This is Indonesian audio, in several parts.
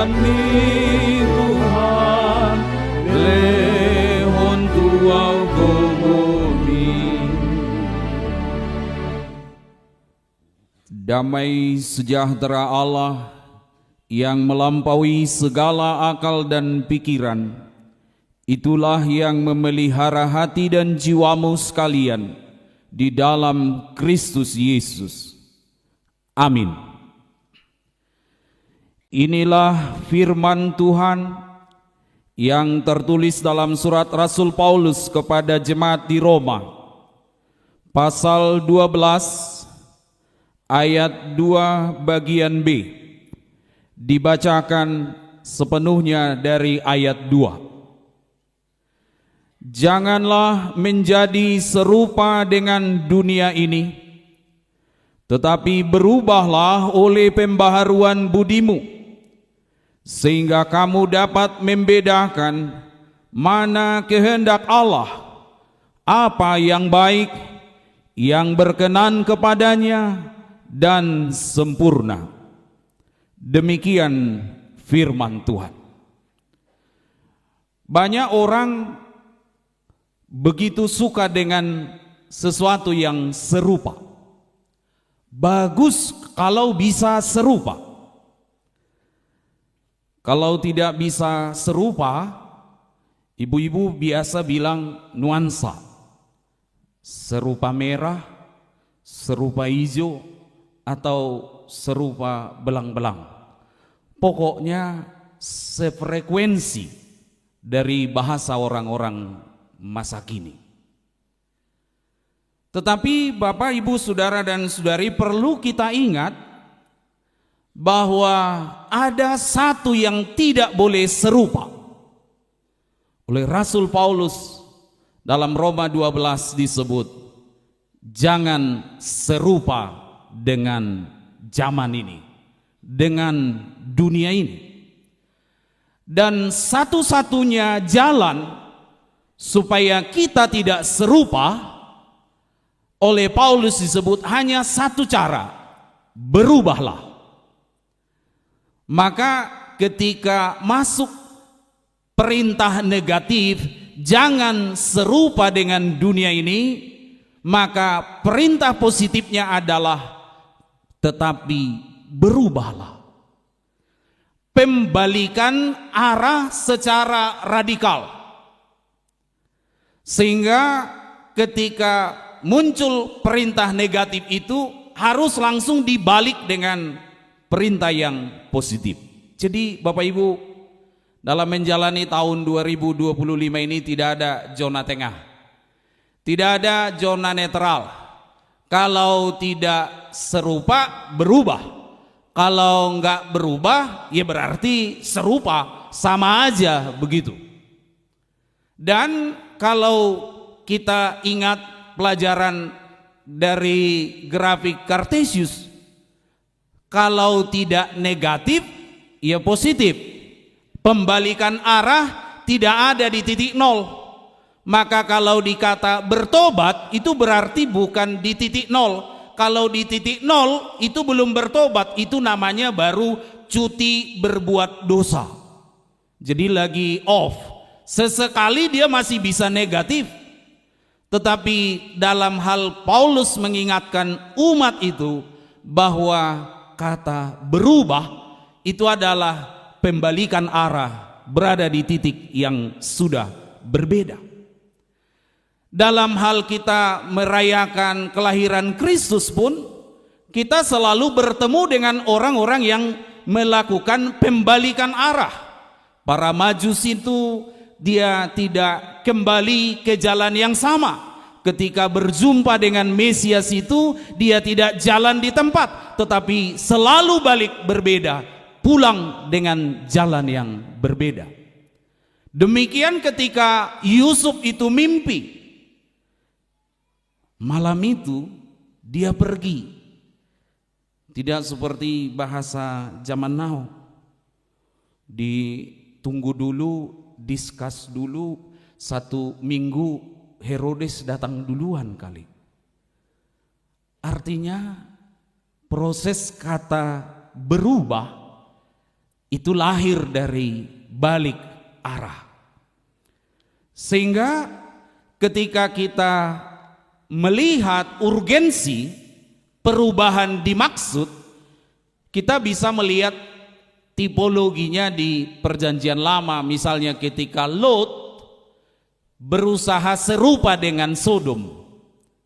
ni Tuhan lehon tuau bumi. Damai sejahtera Allah yang melampaui segala akal dan pikiran, itulah yang memelihara hati dan jiwamu sekalian di dalam Kristus Yesus. Amin. Inilah firman Tuhan yang tertulis dalam surat Rasul Paulus kepada jemaat di Roma, pasal 12 ayat 2 bagian B, dibacakan sepenuhnya dari ayat 2. Janganlah menjadi serupa dengan dunia ini, tetapi berubahlah oleh pembaharuan budimu, sehingga kamu dapat membedakan mana kehendak Allah, apa yang baik, yang berkenan kepadanya, dan sempurna. Demikian firman Tuhan. Banyak orang begitu suka dengan sesuatu yang serupa. Bagus kalau bisa serupa. Kalau tidak bisa serupa, ibu-ibu biasa bilang nuansa. Serupa merah, serupa hijau, atau serupa belang-belang. Pokoknya sefrekuensi dari bahasa orang-orang masa kini. Tetapi Bapak, Ibu, Saudara dan Saudari, perlu kita ingat bahwa ada satu yang tidak boleh serupa. Oleh Rasul Paulus dalam Roma 12 disebut, jangan serupa dengan zaman ini, dengan dunia ini. Dan satu-satunya jalan supaya kita tidak serupa, oleh Paulus disebut hanya satu cara: berubahlah. Maka ketika masuk perintah negatif, jangan serupa dengan dunia ini, maka perintah positifnya adalah tetapi berubahlah. Pembalikan arah secara radikal. Sehingga ketika muncul perintah negatif itu harus langsung dibalik dengan perintah yang positif. Jadi Bapak Ibu, dalam menjalani tahun 2025 ini tidak ada zona tengah. Tidak ada zona netral. Kalau tidak serupa, berubah. Kalau enggak berubah, ya berarti serupa, sama aja begitu. Dan kalau kita ingat pelajaran dari grafik Kartesius, kalau tidak negatif, ya positif. Pembalikan arah tidak ada di titik nol. Maka kalau dikata bertobat, itu berarti bukan di titik nol. Kalau di titik nol itu belum bertobat, itu namanya baru cuti berbuat dosa. Jadi lagi off. Sesekali dia masih bisa negatif. Tetapi dalam hal Paulus mengingatkan umat itu bahwa kata berubah itu adalah pembalikan arah, berada di titik yang sudah berbeda. Dalam hal kita merayakan kelahiran Kristus pun, kita selalu bertemu dengan orang-orang yang melakukan pembalikan arah. Para Majusi itu dia tidak kembali ke jalan yang sama. Ketika berjumpa dengan Mesias itu, dia tidak jalan di tempat, tetapi selalu balik berbeda, pulang dengan jalan yang berbeda. Demikian ketika Yusuf itu mimpi. Malam itu dia pergi. Tidak seperti bahasa zaman now. Ditunggu dulu, diskus dulu, 1 minggu Herodes datang duluan kali. Artinya proses kata berubah itu lahir dari balik arah. Sehingga ketika kita melihat urgensi perubahan dimaksud, kita bisa melihat tipologinya di perjanjian lama. Misalnya ketika Lot berusaha serupa dengan Sodom.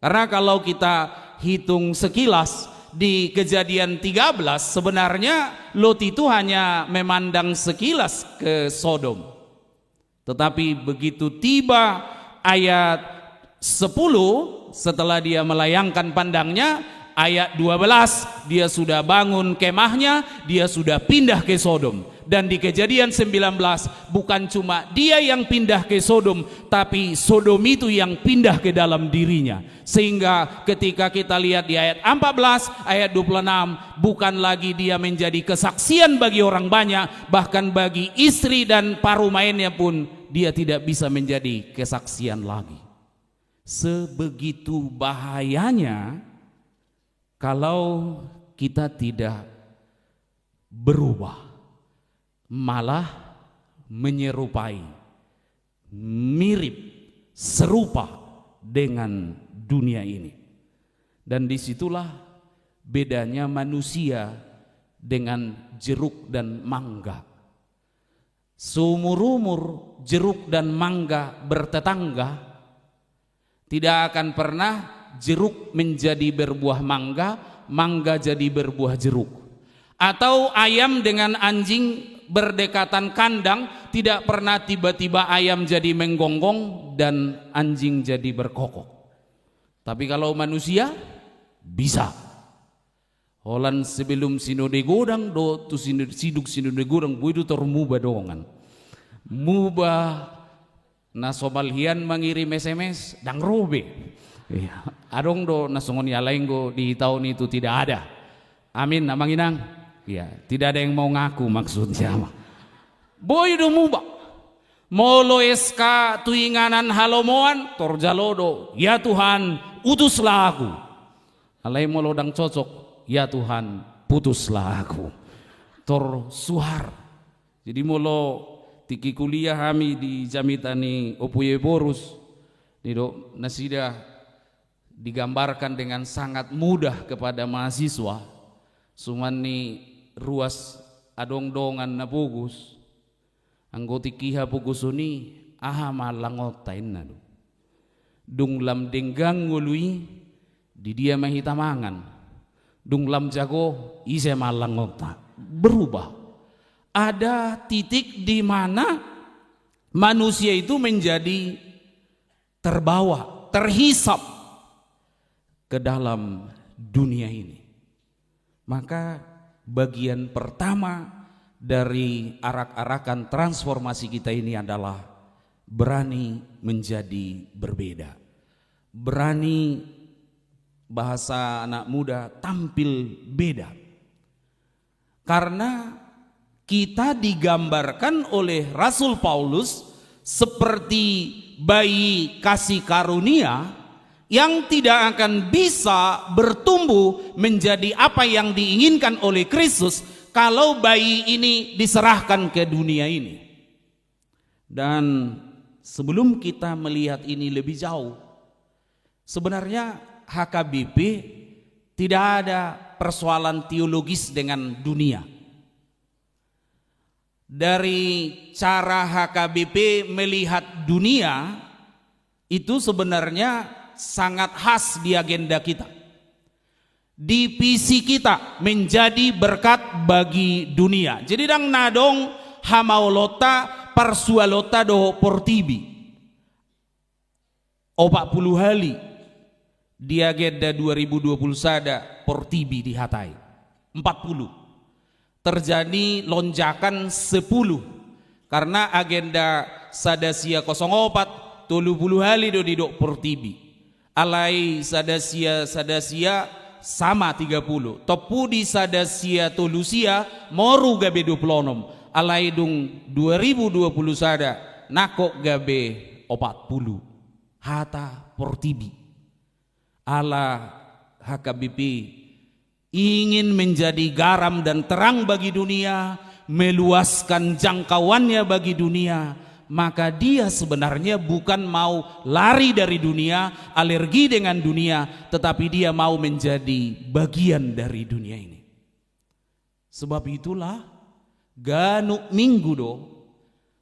Karena kalau kita hitung sekilas di Kejadian 13, sebenarnya Lot itu hanya memandang sekilas ke Sodom. Tetapi begitu tiba ayat 10, setelah dia melayangkan pandangnya, ayat 12 dia sudah bangun kemahnya, dia sudah pindah ke Sodom. Dan di Kejadian 19 bukan cuma dia yang pindah ke Sodom, tapi Sodom itu yang pindah ke dalam dirinya. Sehingga ketika kita lihat di ayat 14, ayat 26, bukan lagi dia menjadi kesaksian bagi orang banyak, bahkan bagi istri dan paruh mainnya pun dia tidak bisa menjadi kesaksian lagi. Sebegitu bahayanya kalau kita tidak berubah, malah menyerupai, mirip, serupa dengan dunia ini. Dan disitulah bedanya manusia dengan jeruk dan mangga. Seumur-umur jeruk dan mangga bertetangga, tidak akan pernah jeruk menjadi berbuah mangga, mangga jadi berbuah jeruk. Atau ayam dengan anjing berdekatan kandang, tidak pernah tiba-tiba ayam jadi menggonggong dan anjing jadi berkokok. Tapi kalau manusia bisa. Holan sebelum sinode godang do tu siduk sinode godang buidu termuba dongan. Muba nasobalhian mengirim SMS dang robe. Iya, adong do nasongon yalainggo di tahun itu tidak ada. Amin, namanginang. Iya, tidak ada yang mau ngaku maksudnya. Boy do muba. Molo eska tuinganan halomoan torjalodo. Ya Tuhan, utuslah aku. Alai molo dang cocok. Ya Tuhan, putuslah aku. Tor suhar. Jadi molo tiki kuliah kami di Jamitani Opuye Borus. Nido nasida digambarkan dengan sangat mudah kepada mahasiswa. Suman ni ruas adong-dongan na pugus. Anggoti kiha pugus uni aha malangotain na do. Dunglam denggang ngului di dia mahitamangan. Dunglam jago ise malangota. Berubah. Ada titik di mana manusia itu menjadi terbawa, terhisap ke dalam dunia ini. Maka bagian pertama dari arak-arakan transformasi kita ini adalah berani menjadi berbeda. Berani, bahasa anak muda, tampil beda. Karena kita digambarkan oleh Rasul Paulus seperti bayi kasih karunia yang tidak akan bisa bertumbuh menjadi apa yang diinginkan oleh Kristus kalau bayi ini diserahkan ke dunia ini. Dan sebelum kita melihat ini lebih jauh, sebenarnya HKBP tidak ada persoalan teologis dengan dunia. Dari cara HKBP melihat dunia itu sebenarnya sangat khas di agenda kita. Di visi kita menjadi berkat bagi dunia. Jadi dang nadong hamaolota parsualota do portibi. 40 hali di agenda 2020 sada portibi di Hatai 40. Terjadi lonjakan 10 karena agenda sadasia 04 30 hali do di dok portibi. Alai sadasia sama 30. Topu di sadasia tolusia moru gabe 26. Alai dung 2020 sada nakok gabe 40. Hata portibi. Allah HKBP ingin menjadi garam dan terang bagi dunia, meluaskan jangkauannya bagi dunia, maka dia sebenarnya bukan mau lari dari dunia, alergi dengan dunia, tetapi dia mau menjadi bagian dari dunia ini. Sebab itulah ganuk minggu do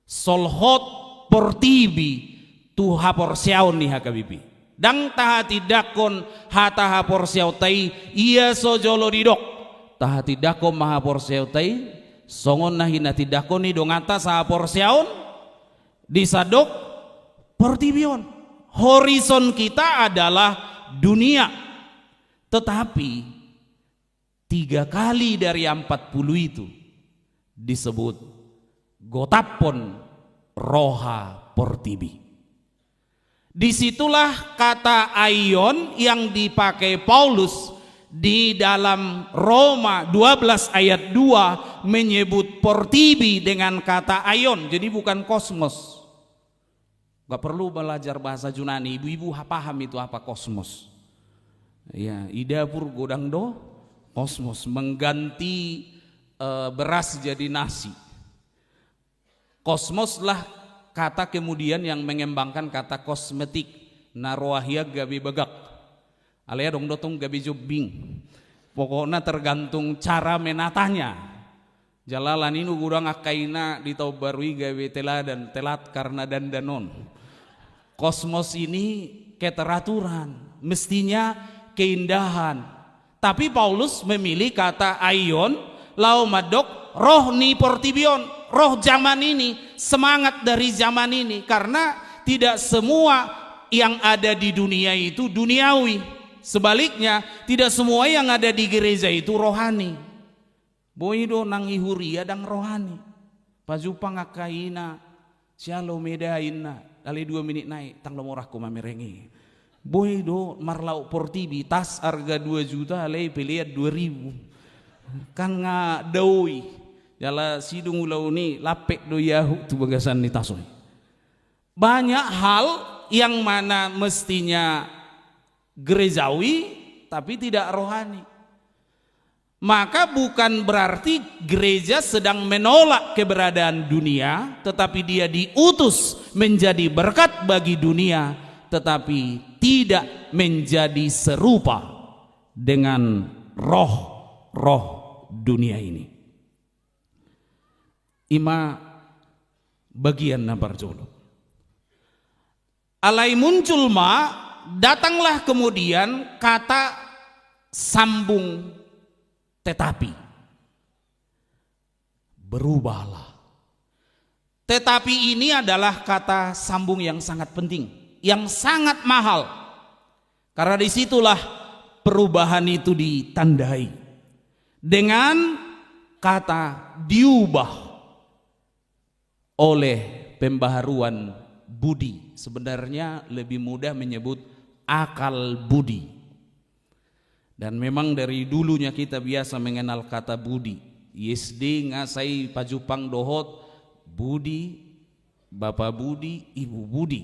solhot portibi tu hapor siaun ni hakabibi dang tahati dakon hata hapor siau tai ia sojolo didok tahati dakon mahapor siau tai songon nahina tidakon ni dongata sa hapor siaun disadok portibion. Horizon kita adalah dunia, tetapi 3 kali dari 40 itu disebut gotapon roha portibi. Disitulah kata aion yang dipakai Paulus di dalam Roma 12 ayat 2 menyebut portibi dengan kata aion. Jadi bukan kosmos. Gak perlu belajar bahasa Yunani, ibu-ibu paham itu apa kosmos. Ya, idapur godang do kosmos, mengganti beras jadi nasi. Kosmos lah kata kemudian yang mengembangkan kata kosmetik, naroahia gabi begak alaya dong dotong gabi jobbing. Pokoknya tergantung cara menatanya. Jalalan ini gudang akaina ditaubarui gabi teladan telat karena dandanon. Kosmos ini keteraturan, mestinya keindahan. Tapi Paulus memilih kata aion, lau madok roh ni portibion, roh zaman ini, semangat dari zaman ini. Karena tidak semua yang ada di dunia itu duniawi. Sebaliknya, tidak semua yang ada di gereja itu rohani. Boido nang ihuria dan rohani. Pajupang akaina, sialo medaina, kali 2 menit naik, tang lomorahku mamerengi. Boido marlau portibi, tas harga 2 juta, alai peliat 2.000. Kan nga dawi, jala sidung ulau ni lapek do yahu tu bagasan ni tasoy. Banyak hal yang mana mestinya gerejawi tapi tidak rohani. Maka bukan berarti gereja sedang menolak keberadaan dunia, tetapi dia diutus menjadi berkat bagi dunia, tetapi tidak menjadi serupa dengan roh dunia ini. Ima bagian nabar jolo. Alai muncul datanglah kemudian kata sambung tetapi. Berubahlah. Tetapi ini adalah kata sambung yang sangat penting, yang sangat mahal. Karena disitulah perubahan itu ditandai dengan kata diubah oleh pembaharuan budi. Sebenarnya lebih mudah menyebut akal budi. Dan memang dari dulunya kita biasa mengenal kata budi. Yesde ngasai pajupang dohot budi, bapak budi, ibu budi.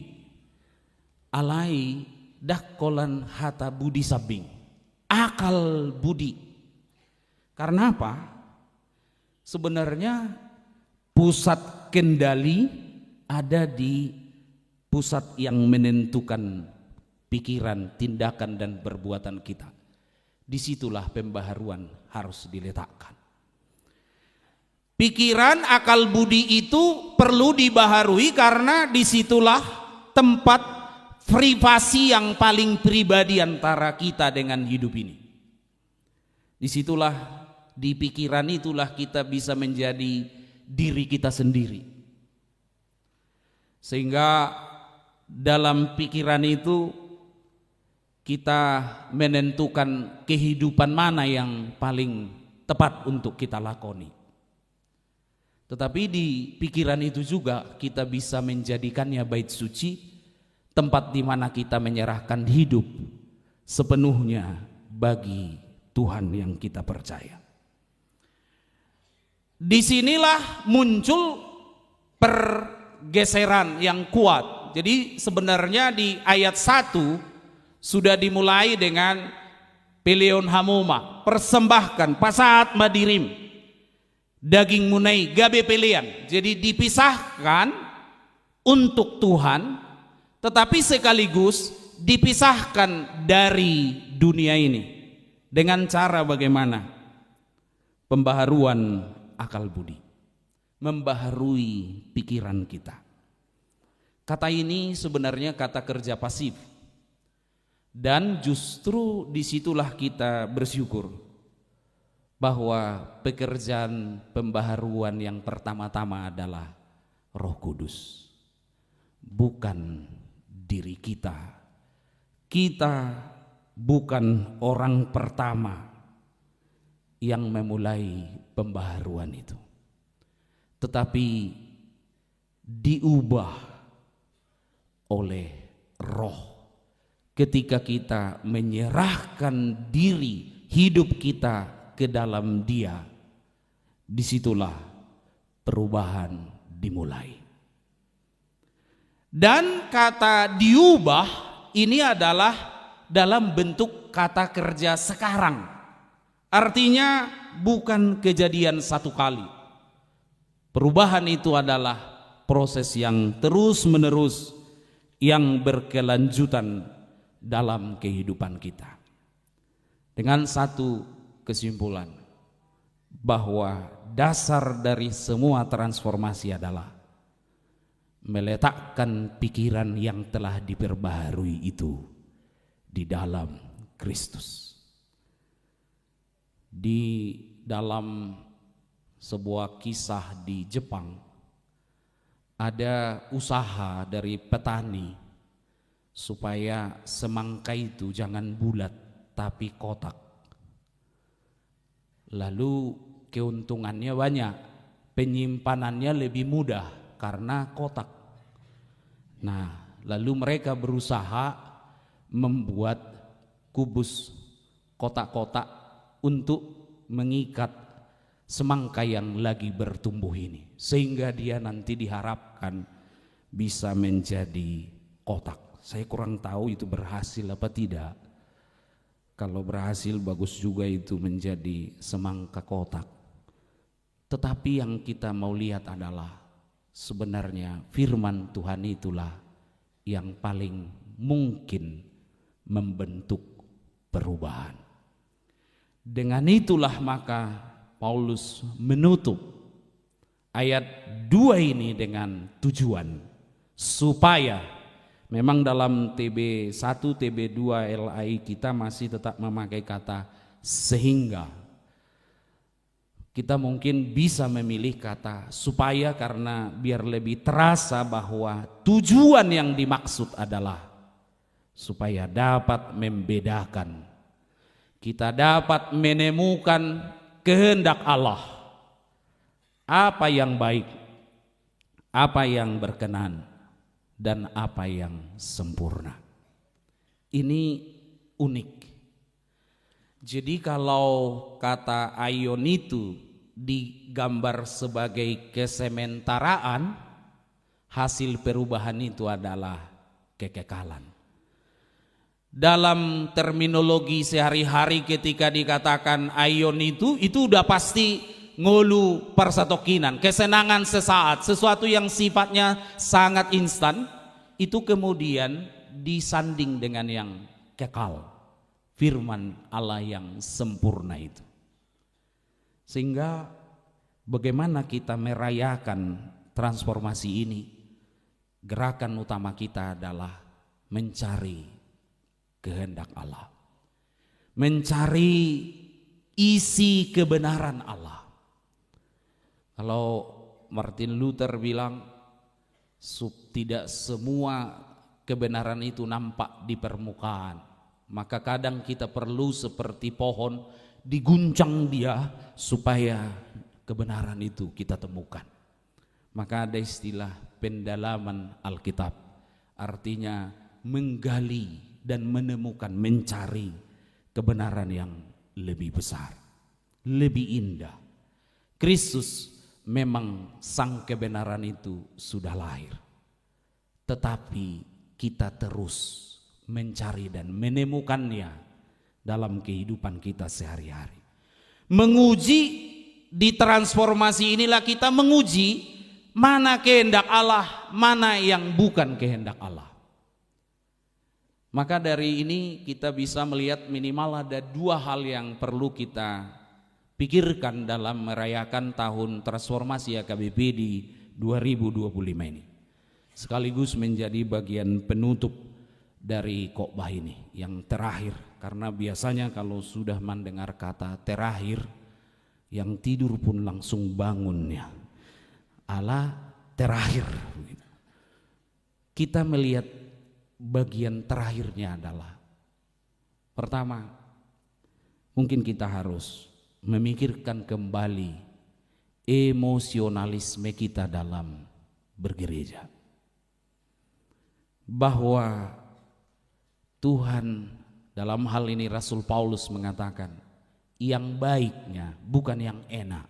Alai dakkolan hata budi sabing. Akal budi. Karena apa? Sebenarnya pusat kendali ada di pusat yang menentukan pikiran, tindakan dan perbuatan kita. Disitulah pembaharuan harus diletakkan. Pikiran, akal budi itu perlu dibaharui karena disitulah tempat privasi yang paling pribadi antara kita dengan hidup ini. Disitulah, di pikiran itulah kita bisa menjadi diri kita sendiri. Sehingga dalam pikiran itu kita menentukan kehidupan mana yang paling tepat untuk kita lakoni. Tetapi di pikiran itu juga kita bisa menjadikannya bait suci, tempat di mana kita menyerahkan hidup sepenuhnya bagi Tuhan yang kita percaya. Disinilah muncul pergeseran yang kuat. Jadi sebenarnya di ayat 1 sudah dimulai dengan peleon hamoma, persembahkan pasaat madirim. daging munai gabe pilihan. Jadi dipisahkan untuk Tuhan, tetapi sekaligus dipisahkan dari dunia ini dengan cara bagaimana? Pembaharuan akal budi, membaharui pikiran kita. Kata ini sebenarnya kata kerja pasif, dan justru disitulah kita bersyukur bahwa pekerjaan pembaharuan yang pertama-tama adalah Roh Kudus, bukan diri kita. Kita bukan orang pertama yang memulai pembaharuan itu, tetapi diubah oleh Roh. Ketika kita menyerahkan diri hidup kita ke dalam Dia, disitulah perubahan dimulai. Dan kata diubah ini adalah dalam bentuk kata kerja sekarang. Artinya bukan kejadian satu kali. Perubahan itu adalah proses yang terus menerus, yang berkelanjutan dalam kehidupan kita. Dengan satu kesimpulan, bahwa dasar dari semua transformasi adalah meletakkan pikiran yang telah diperbaharui itu di dalam Kristus. Di dalam sebuah kisah di Jepang, ada usaha dari petani supaya semangka itu jangan bulat tapi kotak. Lalu keuntungannya banyak, penyimpanannya lebih mudah karena kotak. Nah, lalu mereka berusaha membuat kubus kotak-kotak untuk mengikat semangka yang lagi bertumbuh ini, sehingga dia nanti diharapkan bisa menjadi kotak. Saya kurang tahu itu berhasil apa tidak. Kalau berhasil bagus juga itu menjadi semangka kotak. Tetapi yang kita mau lihat adalah sebenarnya firman Tuhan itulah yang paling mungkin membentuk perubahan. Dengan itulah maka Paulus menutup ayat 2 ini dengan tujuan supaya, memang dalam TB1, TB2 LAI kita masih tetap memakai kata sehingga. Kita mungkin bisa memilih kata supaya karena biar lebih terasa bahwa tujuan yang dimaksud adalah supaya dapat membedakan. Kita dapat menemukan kehendak Allah. Apa yang baik, apa yang berkenan, dan apa yang sempurna. Ini unik. Jadi kalau kata aion itu digambar sebagai kesementaraan, hasil perubahan itu adalah kekekalan. Dalam terminologi sehari-hari ketika dikatakan aion itu udah pasti ngolu persatokinan, kesenangan sesaat, sesuatu yang sifatnya sangat instan, itu kemudian disanding dengan yang kekal, firman Allah yang sempurna itu. Sehingga bagaimana kita merayakan transformasi ini, gerakan utama kita adalah mencari kehendak Allah, mencari isi kebenaran Allah. Kalau Martin Luther bilang tidak semua kebenaran itu nampak di permukaan, maka kadang kita perlu seperti pohon diguncang dia supaya kebenaran itu kita temukan. Maka ada istilah pendalaman Alkitab, artinya menggali dan menemukan, mencari kebenaran yang lebih besar, lebih indah. Kristus memang sang kebenaran itu sudah lahir, tetapi kita terus mencari dan menemukannya dalam kehidupan kita sehari-hari. Menguji di transformasi inilah kita menguji mana kehendak Allah, mana yang bukan kehendak Allah. Maka dari ini kita bisa melihat minimal ada dua hal yang perlu kita pikirkan dalam merayakan tahun transformasi AKBP di 2025 ini. Sekaligus menjadi bagian penutup dari khotbah ini yang terakhir. Karena biasanya kalau sudah mendengar kata terakhir, yang tidur pun langsung bangunnya. Allah terakhir. Kita melihat bagian terakhirnya adalah pertama, mungkin kita harus memikirkan kembali emosionalisme kita dalam bergereja, bahwa Tuhan dalam hal ini Rasul Paulus mengatakan yang baiknya bukan yang enak.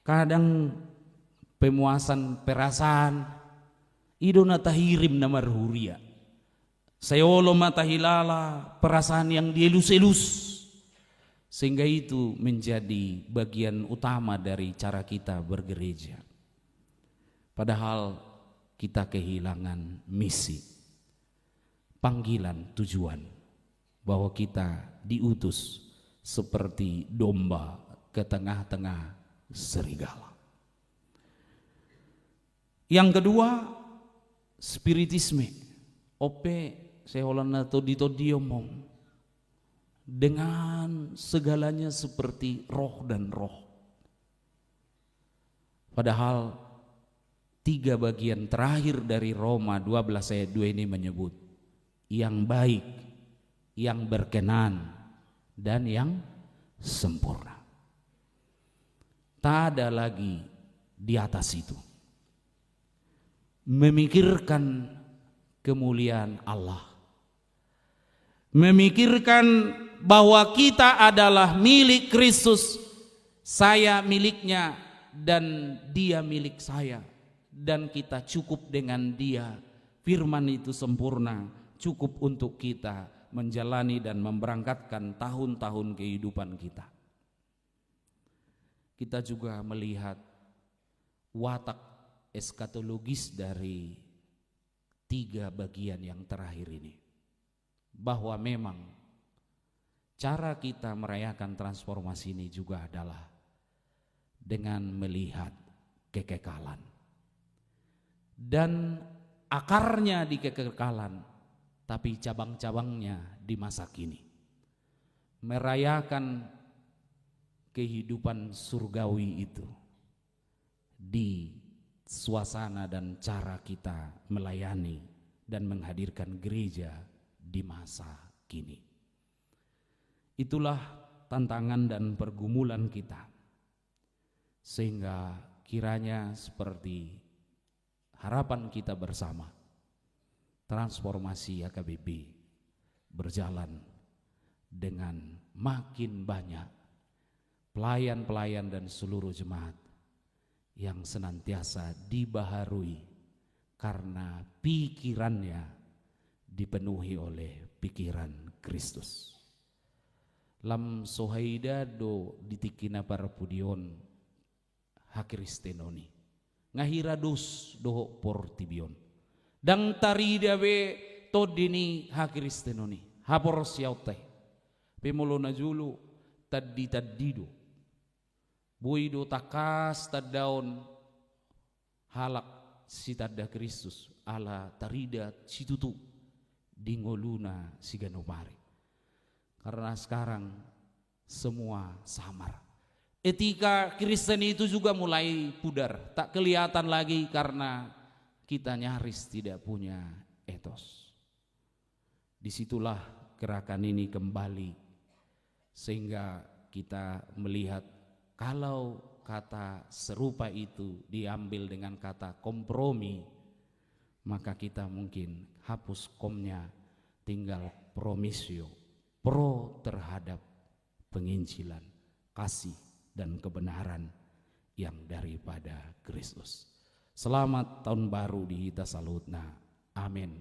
Kadang pemuasan perasaan idona tahirim na marhuria, sayolo matahilala, perasaan yang dielus-elus, sehingga itu menjadi bagian utama dari cara kita bergereja. Padahal kita kehilangan misi, panggilan, tujuan, bahwa kita diutus seperti domba ke tengah-tengah serigala. Yang kedua, spiritisme. Ope seholana todito diomong dengan segalanya seperti roh dan roh. Padahal 3 bagian terakhir dari Roma 12 ayat 2 ini menyebut yang baik, yang berkenan, dan yang sempurna. Tak ada lagi di atas itu. Memikirkan kemuliaan Allah, memikirkan bahwa kita adalah milik Kristus, saya miliknya dan dia milik saya, dan kita cukup dengan dia. Firman itu sempurna, cukup untuk kita menjalani dan memberangkatkan tahun-tahun kehidupan kita. Kita juga melihat watak eskatologis dari 3 bagian yang terakhir ini, bahwa memang cara kita merayakan transformasi ini juga adalah dengan melihat kekekalan, dan akarnya di kekekalan, tapi cabang-cabangnya di masa kini. Merayakan kehidupan surgawi itu di suasana dan cara kita melayani dan menghadirkan gereja di masa kini. Itulah tantangan dan pergumulan kita, sehingga kiranya seperti harapan kita bersama, transformasi AKBP berjalan dengan makin banyak pelayan-pelayan dan seluruh jemaat yang senantiasa dibaharui karena pikirannya dipenuhi oleh pikiran Kristus. Lam sohaida do ditikina para pudion hakristenoni ngahira dos doho portibion dang tarida be todini hakristenoni hapor siaute pemulo na julu taddido buido takas tadaon halak si tada Kristus ala tarida situtu dingoluna siganopare. Karena sekarang semua samar. Etika Kristen itu juga mulai pudar, tak kelihatan lagi karena kita nyaris tidak punya etos. Disitulah gerakan ini kembali, sehingga kita melihat kalau kata serupa itu diambil dengan kata kompromi, maka kita mungkin hapus komnya, tinggal promisio, pro terhadap penginjilan, kasih dan kebenaran yang daripada Kristus. Selamat tahun baru di Hita Salutna. Amin.